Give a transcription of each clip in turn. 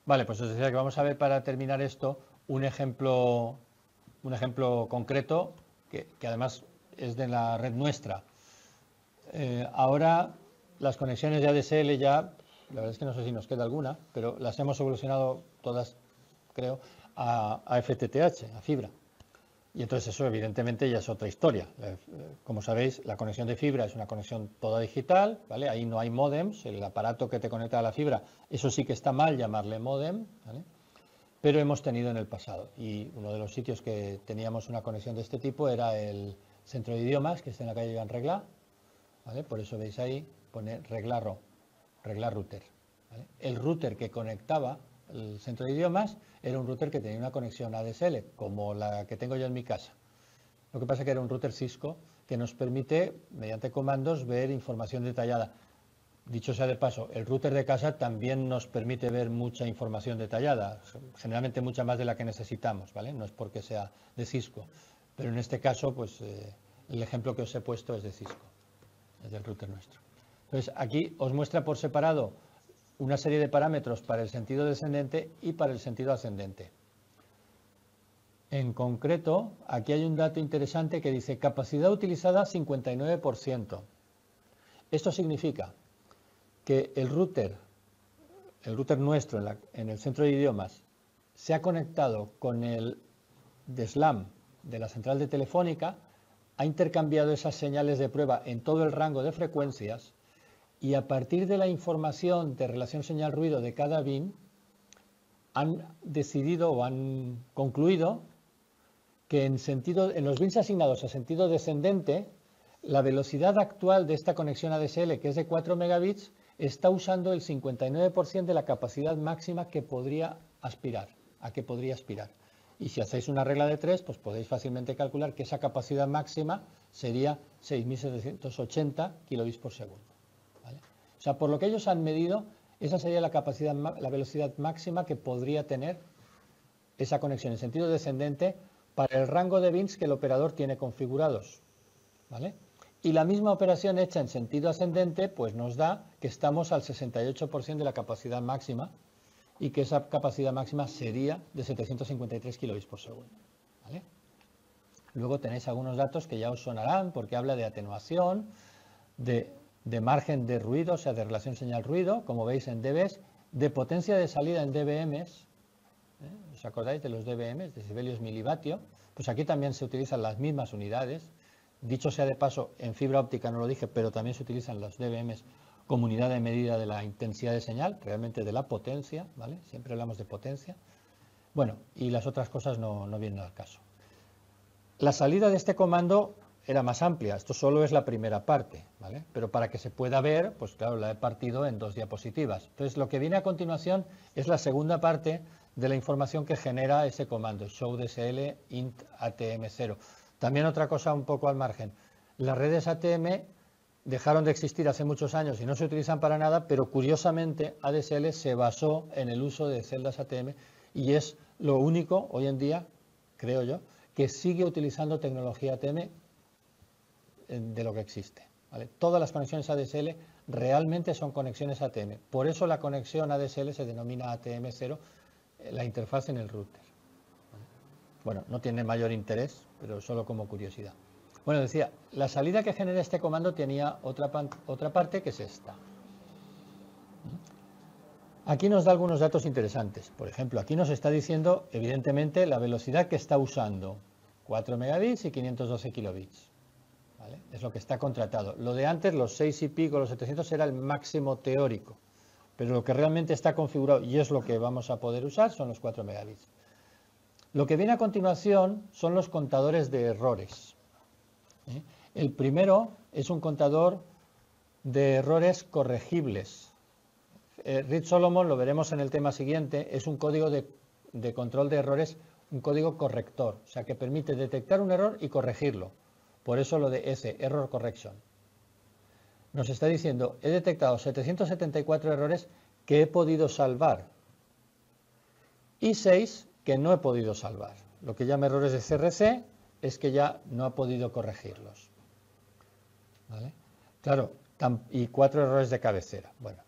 Vale, pues os decía que vamos a ver para terminar esto un ejemplo concreto que además es de la red nuestra. Ahora las conexiones de ADSL ya, la verdad es que no sé si nos queda alguna, pero las hemos evolucionado todas, creo, a FTTH, a fibra. Y entonces eso evidentemente ya es otra historia. Como sabéis, la conexión de fibra es una conexión toda digital, ¿vale? Ahí no hay módems, el aparato que te conecta a la fibra, eso sí que está mal llamarle módem, ¿vale? Pero hemos tenido en el pasado. Y uno de los sitios que teníamos una conexión de este tipo era el centro de idiomas, que está en la calle Joan Reglá, ¿vale? Por eso veis ahí, pone Reglá router, ¿vale? El router que conectaba el centro de idiomas era un router que tenía una conexión ADSL, como la que tengo yo en mi casa. Lo que pasa es que era un router Cisco que nos permite, mediante comandos, ver información detallada. Dicho sea de paso, el router de casa también nos permite ver mucha información detallada, generalmente mucha más de la que necesitamos, ¿vale? No es porque sea de Cisco, pero en este caso, pues el ejemplo que os he puesto es de Cisco, es del router nuestro. Entonces, aquí os muestra por separado una serie de parámetros para el sentido descendente y para el sentido ascendente. En concreto, aquí hay un dato interesante que dice capacidad utilizada 59%. Esto significa que el router nuestro en el centro de idiomas se ha conectado con el de SLAM de la central de Telefónica, ha intercambiado esas señales de prueba en todo el rango de frecuencias y a partir de la información de relación señal-ruido de cada bin han decidido o han concluido que en los bins asignados a sentido descendente, la velocidad actual de esta conexión ADSL, que es de 4 megabits, está usando el 59% de la capacidad máxima que podría aspirar, Y si hacéis una regla de 3, pues podéis fácilmente calcular que esa capacidad máxima sería 6.780 kilobits por segundo, ¿vale? O sea, por lo que ellos han medido, esa sería la velocidad máxima que podría tener esa conexión en sentido descendente para el rango de bits que el operador tiene configurados, ¿vale? Y la misma operación hecha en sentido ascendente, pues nos da que estamos al 68% de la capacidad máxima y que esa capacidad máxima sería de 753 kilobits por segundo, ¿vale? Luego tenéis algunos datos que ya os sonarán porque habla de atenuación, de margen de ruido, o sea, de relación señal-ruido, como veis en dBs, de potencia de salida en dBms. ¿Os acordáis de los dBms, decibelios milivatio? Pues aquí también se utilizan las mismas unidades. Dicho sea de paso, en fibra óptica no lo dije, pero también se utilizan los dBms como unidad de medida de la intensidad de señal, realmente de la potencia, ¿vale? Siempre hablamos de potencia. Bueno, y las otras cosas no vienen al caso. La salida de este comando era más amplia, esto solo es la primera parte, ¿vale? Pero para que se pueda ver, pues claro, la he partido en 2 diapositivas. Entonces, lo que viene a continuación es la segunda parte de la información que genera ese comando, showDSL int atm0. También otra cosa un poco al margen. Las redes ATM dejaron de existir hace muchos años y no se utilizan para nada, pero curiosamente ADSL se basó en el uso de celdas ATM y es lo único hoy en día, creo yo, que sigue utilizando tecnología ATM de lo que existe, ¿vale? Todas las conexiones ADSL realmente son conexiones ATM. Por eso la conexión ADSL se denomina ATM0, la interfaz en el router. Bueno, no tiene mayor interés, pero solo como curiosidad. Bueno, decía, la salida que genera este comando tenía otra parte que es esta. Aquí nos da algunos datos interesantes. Por ejemplo, aquí nos está diciendo, evidentemente, la velocidad que está usando. 4 megabits y 512 kilobits. ¿Vale? Es lo que está contratado. Lo de antes, los 6 y pico, los 700, era el máximo teórico. Pero lo que realmente está configurado, y es lo que vamos a poder usar, son los 4 megabits. Lo que viene a continuación son los contadores de errores. El primero es un contador de errores corregibles. Reed Solomon, lo veremos en el tema siguiente, es un código de control de errores, un código corrector, o sea que permite detectar un error y corregirlo. Por eso lo de S, Error Correction. Nos está diciendo, he detectado 774 errores que he podido salvar y 6 que no he podido salvar. Lo que llama errores de CRC es que ya no ha podido corregirlos, ¿vale? Claro, y 4 errores de cabecera. Bueno,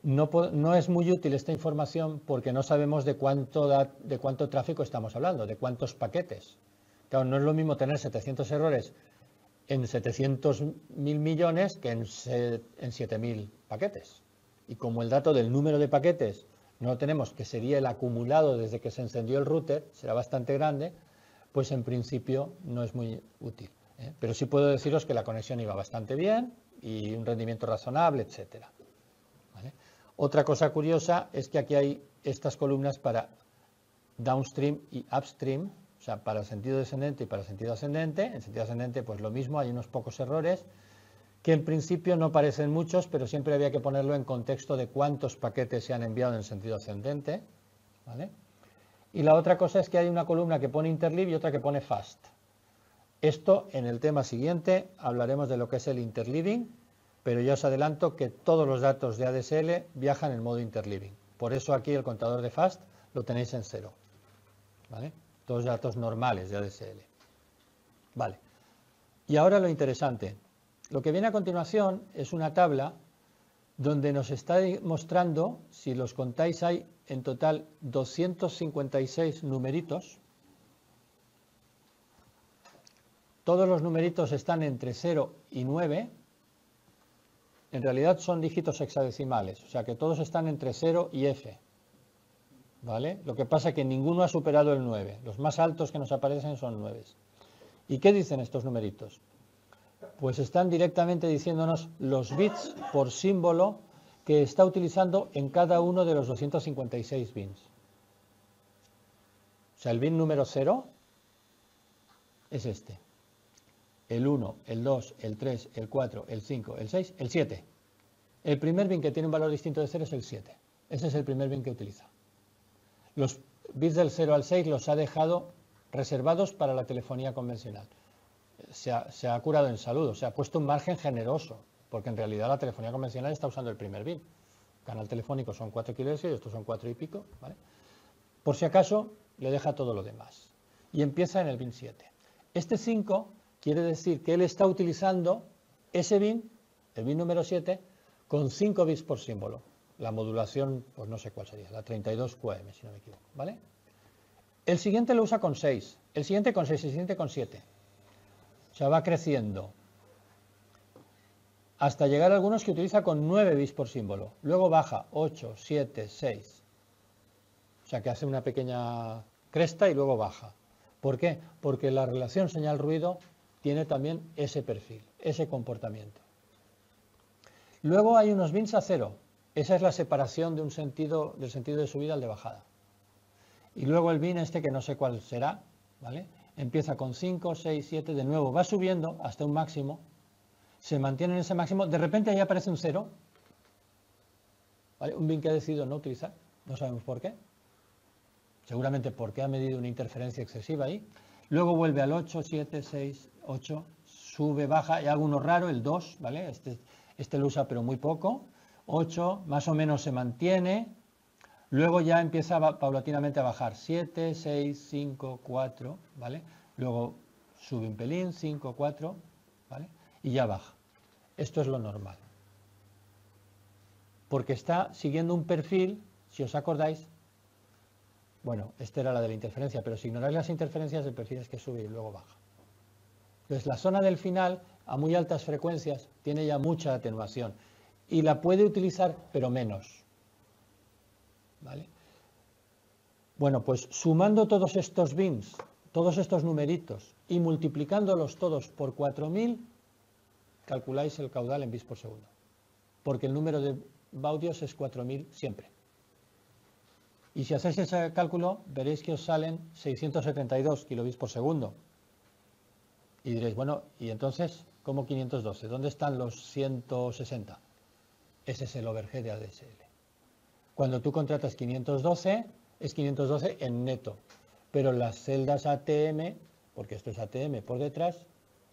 No es muy útil esta información porque no sabemos de cuánto tráfico estamos hablando, de cuántos paquetes. Claro, no es lo mismo tener 700 errores en 700.000 millones que en 7.000 paquetes. Y como el dato del número de paquetes no lo tenemos, que sería el acumulado desde que se encendió el router, será bastante grande, pues en principio no es muy útil. Pero sí puedo deciros que la conexión iba bastante bien y un rendimiento razonable, etcétera. ¿Vale? Otra cosa curiosa es que aquí hay estas columnas para downstream y upstream, o sea, para el sentido descendente y para el sentido ascendente. En sentido ascendente, pues lo mismo, hay unos pocos errores, que en principio no parecen muchos, pero siempre había que ponerlo en contexto de cuántos paquetes se han enviado en sentido ascendente. ¿Vale? Y la otra cosa es que hay una columna que pone interleave y otra que pone fast. Esto en el tema siguiente hablaremos de lo que es el interleaving, pero ya os adelanto que todos los datos de ADSL viajan en modo interleaving. Por eso aquí el contador de fast lo tenéis en 0. ¿Vale? Todos los datos normales de ADSL. Vale. Y ahora lo interesante. Lo que viene a continuación es una tabla donde nos está mostrando, si los contáis, hay en total 256 numeritos. Todos los numeritos están entre 0 y 9. En realidad son dígitos hexadecimales, o sea que todos están entre 0 y F. ¿Vale? Lo que pasa es que ninguno ha superado el 9. Los más altos que nos aparecen son 9. ¿Y qué dicen estos numeritos? Pues están directamente diciéndonos los bits por símbolo que está utilizando en cada uno de los 256 bits. O sea, el bit número 0 es este. El 1, el 2, el 3, el 4, el 5, el 6, el 7. El primer bit que tiene un valor distinto de 0 es el 7. Ese es el primer bit que utiliza. Los bits del 0 al 6 los ha dejado reservados para la telefonía convencional. Se ha curado en salud, o sea, ha puesto un margen generoso, porque en realidad la telefonía convencional está usando el primer bit. El canal telefónico son 4 kHz y estos son 4 y pico, ¿vale? Por si acaso, le deja todo lo demás. Y empieza en el bit 7. Este 5 quiere decir que él está utilizando ese bit, el bit número 7, con 5 bits por símbolo. La modulación, pues no sé cuál sería, la 32QM, si no me equivoco, ¿vale? El siguiente lo usa con 6, el siguiente con 6, el siguiente con 7. O sea, va creciendo hasta llegar a algunos que utiliza con 9 bits por símbolo. Luego baja 8, 7, 6. O sea, que hace una pequeña cresta y luego baja. ¿Por qué? Porque la relación señal-ruido tiene también ese perfil, ese comportamiento. Luego hay unos bits a 0. Esa es la separación de un sentido, del sentido de subida al de bajada. Y luego el bin este, que no sé cuál será, ¿vale? Empieza con 5, 6, 7, de nuevo va subiendo hasta un máximo, se mantiene en ese máximo, de repente ahí aparece un 0, ¿vale? Un bin que ha decidido no utilizar, no sabemos por qué, seguramente porque ha medido una interferencia excesiva ahí. Luego vuelve al 8, 7, 6, 8, sube, baja, y hago uno raro, el 2, ¿vale? Este lo usa pero muy poco, 8, más o menos se mantiene. Luego ya empieza paulatinamente a bajar, 7, 6, 5, 4, ¿vale? Luego sube un pelín, 5, 4, ¿vale? Y ya baja. Esto es lo normal. Porque está siguiendo un perfil, si os acordáis, bueno, esta era la de la interferencia, pero si ignoráis las interferencias, el perfil es que sube y luego baja. Entonces, la zona del final, a muy altas frecuencias, tiene ya mucha atenuación y la puede utilizar, pero menos. ¿Vale? Bueno, pues sumando todos estos bits, todos estos numeritos y multiplicándolos todos por 4000, calculáis el caudal en bits por segundo. Porque el número de baudios es 4000 siempre. Y si hacéis ese cálculo, veréis que os salen 672 kilobits por segundo. Y diréis, bueno, ¿y entonces cómo 512? ¿Dónde están los 160? Ese es el overhead de ADSL. Cuando tú contratas 512, es 512 en neto. Pero las celdas ATM, porque esto es ATM por detrás,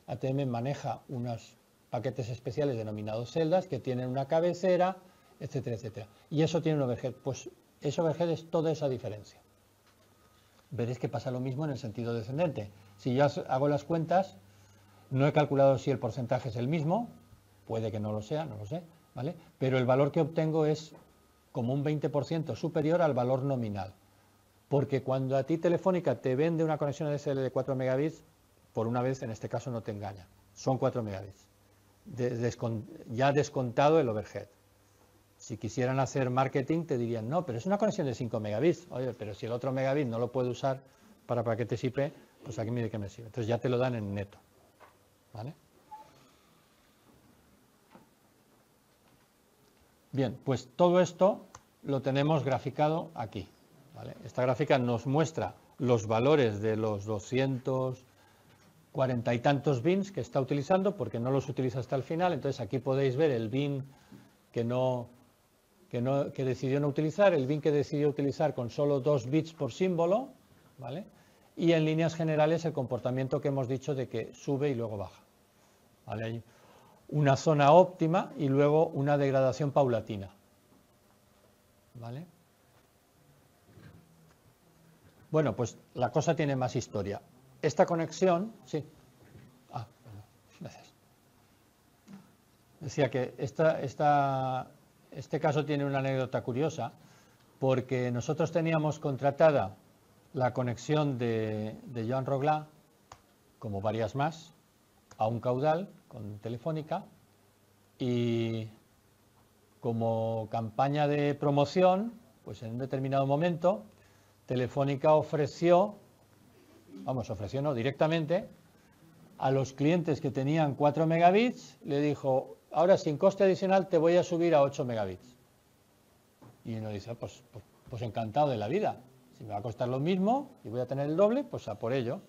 ATM maneja unos paquetes especiales denominados celdas que tienen una cabecera, etcétera, etcétera. Y eso tiene un overhead. Pues ese overhead es toda esa diferencia. Veréis que pasa lo mismo en el sentido descendente. Si yo hago las cuentas, no he calculado si el porcentaje es el mismo, puede que no lo sea, no lo sé, ¿vale? Pero el valor que obtengo es como un 20% superior al valor nominal. Porque cuando a ti Telefónica te vende una conexión ADSL de 4 megabits, por una vez en este caso no te engaña, son 4 megabits, ya descontado el overhead. Si quisieran hacer marketing te dirían, no, pero es una conexión de 5 megabits, oye, pero si el otro megabit no lo puedo usar para paquetes IP, pues aquí de qué me sirve. Entonces ya te lo dan en neto, ¿vale? Bien, pues todo esto lo tenemos graficado aquí, ¿vale? Esta gráfica nos muestra los valores de los 240 y tantos bins que está utilizando, porque no los utiliza hasta el final. Entonces aquí podéis ver el bin que decidió no utilizar, el bin que decidió utilizar con solo 2 bits por símbolo, ¿vale? Y en líneas generales el comportamiento que hemos dicho de que sube y luego baja, ¿vale? Hay una zona óptima y luego una degradación paulatina, ¿vale? Bueno, pues la cosa tiene más historia. Esta conexión, sí. Bueno, gracias. Decía que este caso tiene una anécdota curiosa, porque nosotros teníamos contratada la conexión de Joan Roglà, como varias más, a un caudal con Telefónica, y como campaña de promoción, pues en un determinado momento Telefónica ofreció no, directamente a los clientes que tenían 4 megabits, le dijo, ahora sin coste adicional te voy a subir a 8 megabits. Y uno dice, pues encantado de la vida. Si me va a costar lo mismo y voy a tener el doble, pues a por ello.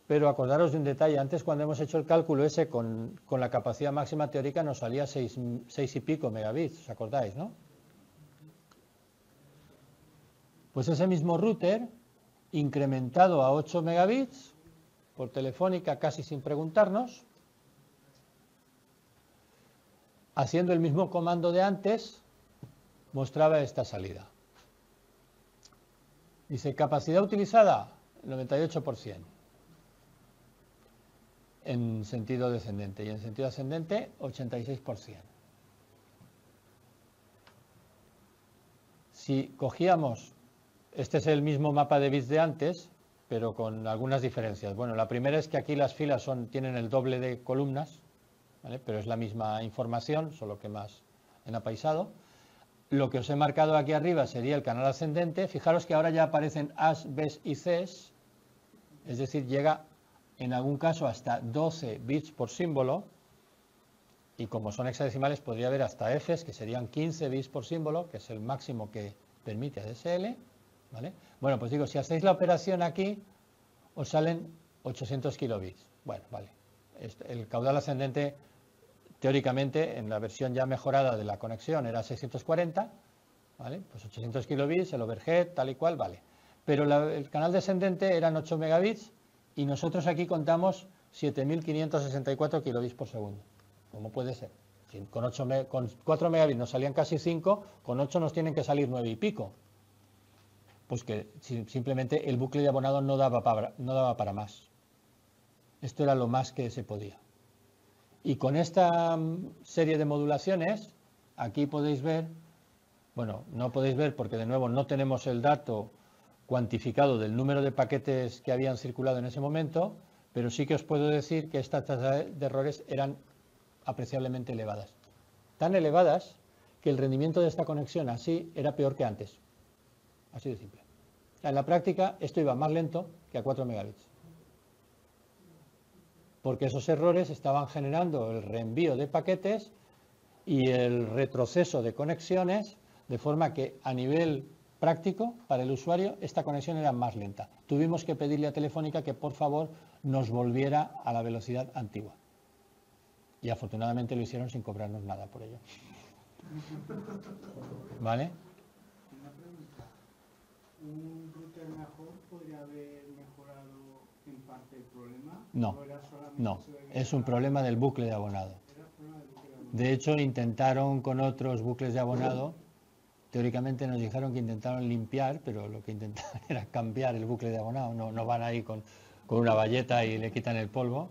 Pero acordaros de un detalle, antes cuando hemos hecho el cálculo ese con la capacidad máxima teórica nos salía 6 y pico megabits, ¿os acordáis, no? Pues ese mismo router, incrementado a 8 megabits, por Telefónica casi sin preguntarnos, haciendo el mismo comando de antes, mostraba esta salida. Dice, capacidad utilizada, 98%. En sentido descendente, y en sentido ascendente 86%. Si cogíamos, este es el mismo mapa de bits de antes, pero con algunas diferencias. Bueno, la primera es que aquí las filas tienen el doble de columnas, ¿vale? Pero es la misma información, solo que más en apaisado. Lo que os he marcado aquí arriba sería el canal ascendente. Fijaros que ahora ya aparecen As, Bs y Cs, es decir, llega en algún caso hasta 12 bits por símbolo, y como son hexadecimales podría haber hasta Fs, que serían 15 bits por símbolo, que es el máximo que permite ADSL, ¿vale? Bueno, pues digo, si hacéis la operación aquí, os salen 800 kilobits. Bueno, vale. El caudal ascendente, teóricamente, en la versión ya mejorada de la conexión era 640, ¿vale? Pues 800 kilobits, el overhead, tal y cual, vale. Pero el canal descendente eran 8 megabits, y nosotros aquí contamos 7.564 kilobits por segundo. ¿Cómo puede ser? Si con 4 megabits nos salían casi 5, con 8 nos tienen que salir 9 y pico. Pues que simplemente el bucle de abonado no daba para más. Esto era lo más que se podía. Y con esta serie de modulaciones, aquí podéis ver, bueno, no podéis ver porque de nuevo no tenemos el dato cuantificado del número de paquetes que habían circulado en ese momento, pero sí que os puedo decir que estas tasas de errores eran apreciablemente elevadas. Tan elevadas que el rendimiento de esta conexión así era peor que antes. Así de simple. En la práctica esto iba más lento que a 4 megabits. Porque esos errores estaban generando el reenvío de paquetes y el retroceso de conexiones, de forma que a nivel práctico para el usuario esta conexión era más lenta. Tuvimos que pedirle a Telefónica que por favor nos volviera a la velocidad antigua. Y afortunadamente lo hicieron sin cobrarnos nada por ello. ¿Vale? Una pregunta. ¿Un router mejor podría haber mejorado en parte el problema? No, es un problema del bucle de abonado. De hecho, intentaron con otros bucles de abonado, teóricamente nos dijeron que intentaron limpiar, pero lo que intentaron era cambiar el bucle de abonado, no van ahí con una bayeta y le quitan el polvo.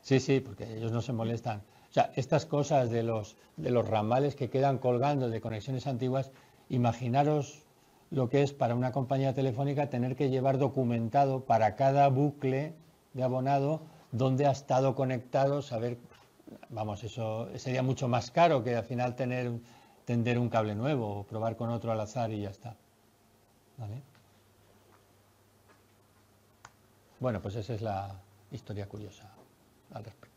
Sí, porque ellos no se molestan. sea, estas cosas de los ramales que quedan colgando de conexiones antiguas, imaginaros lo que es para una compañía telefónica tener que llevar documentado para cada bucle de abonado dónde ha estado conectado, saber, vamos, eso sería mucho más caro que al final tender un cable nuevo o probar con otro al azar y ya está. ¿Vale? Bueno, pues esa es la historia curiosa al respecto.